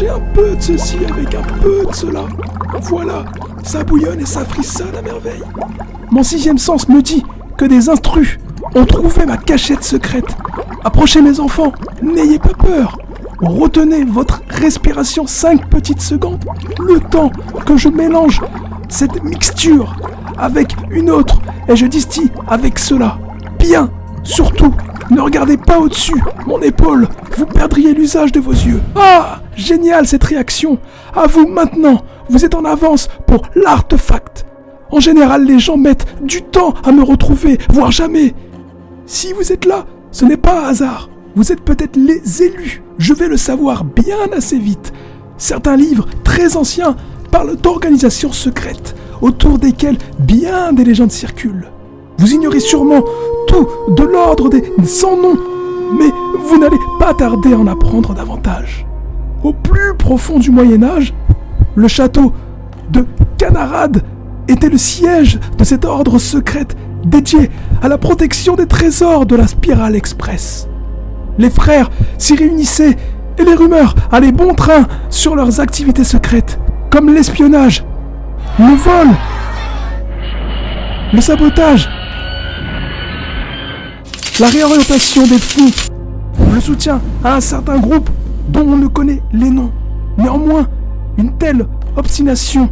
Mélangez un peu de ceci avec un peu de cela. Voilà, ça bouillonne et ça frissonne à merveille. Mon sixième sens me dit que des intrus ont trouvé ma cachette secrète. Approchez mes enfants, n'ayez pas peur. Retenez votre respiration 5 petites secondes, le temps que je mélange cette mixture avec une autre et je distille avec cela. Bien, surtout, ne regardez pas au-dessus, mon épaule, vous perdriez l'usage de vos yeux. Ah, génial cette réaction. À vous maintenant, vous êtes en avance pour l'artefact. En général, les gens mettent du temps à me retrouver, voire jamais. Si vous êtes là, ce n'est pas un hasard. Vous êtes peut-être les élus. Je vais le savoir bien assez vite. Certains livres très anciens parlent d'organisations secrètes, autour desquelles bien des légendes circulent. Vous ignorez sûrement tout de l'ordre des sans-noms, mais vous n'allez pas tarder à en apprendre davantage. Au plus profond du Moyen-Âge, le château de Canarade était le siège de cet ordre secret dédié à la protection des trésors de la Spirale Express. Les frères s'y réunissaient et les rumeurs allaient bon train sur leurs activités secrètes, comme l'espionnage, le vol, le sabotage, la réorientation des fonds, le soutien à un certain groupe dont on ne connaît les noms. Néanmoins, une telle obstination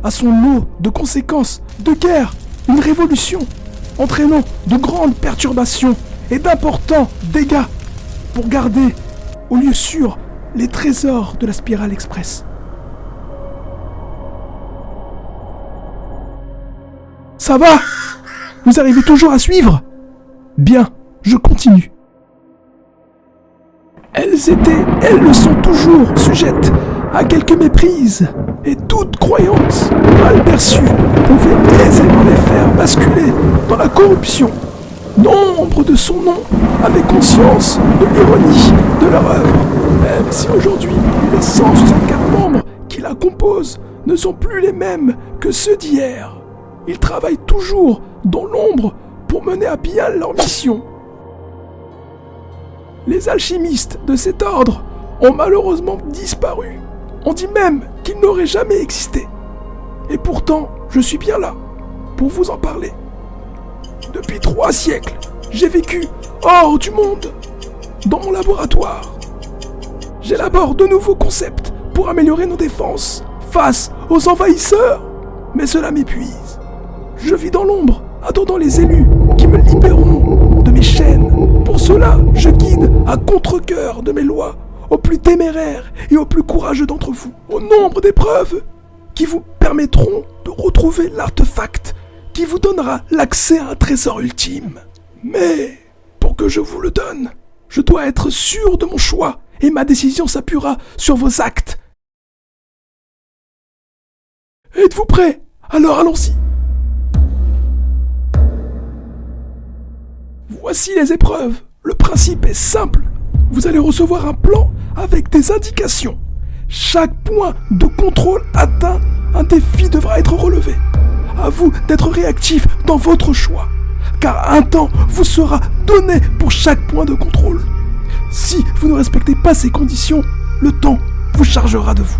a son lot de conséquences, de guerre, une révolution, entraînant de grandes perturbations et d'importants dégâts pour garder au lieu sûr les trésors de la Spirale Express. Ça va ? Vous arrivez toujours à suivre ? Bien, je continue. Elles le sont toujours sujettes à quelques méprises, et toute croyance mal perçue pouvait aisément les faire basculer dans la corruption. Nombre de son nom avaient conscience de l'ironie de leur œuvre, même si aujourd'hui les 164 membres qui la composent ne sont plus les mêmes que ceux d'hier. Ils travaillent toujours dans l'ombre pour mener à bien leur mission. Les alchimistes de cet ordre ont malheureusement disparu. On dit même qu'ils n'auraient jamais existé. Et pourtant, je suis bien là pour vous en parler. Depuis 3 siècles, j'ai vécu hors du monde, dans mon laboratoire. J'élabore de nouveaux concepts pour améliorer nos défenses face aux envahisseurs. Mais cela m'épuise. Je vis dans l'ombre, attendant les élus qui me libéreront de mes chaînes. Pour cela, je guide à contre-cœur de mes lois, aux plus téméraires et aux plus courageux d'entre vous, au nombre d'épreuves qui vous permettront de retrouver l'artefact qui vous donnera l'accès à un trésor ultime. Mais, pour que je vous le donne, je dois être sûr de mon choix et ma décision s'appuiera sur vos actes. Êtes-vous prêts ? Alors allons-y. Voici les épreuves. Le principe est simple. Vous allez recevoir un plan avec des indications. Chaque point de contrôle atteint, un défi devra être relevé. À vous d'être réactif dans votre choix, car un temps vous sera donné pour chaque point de contrôle. Si vous ne respectez pas ces conditions, le temps vous chargera de vous.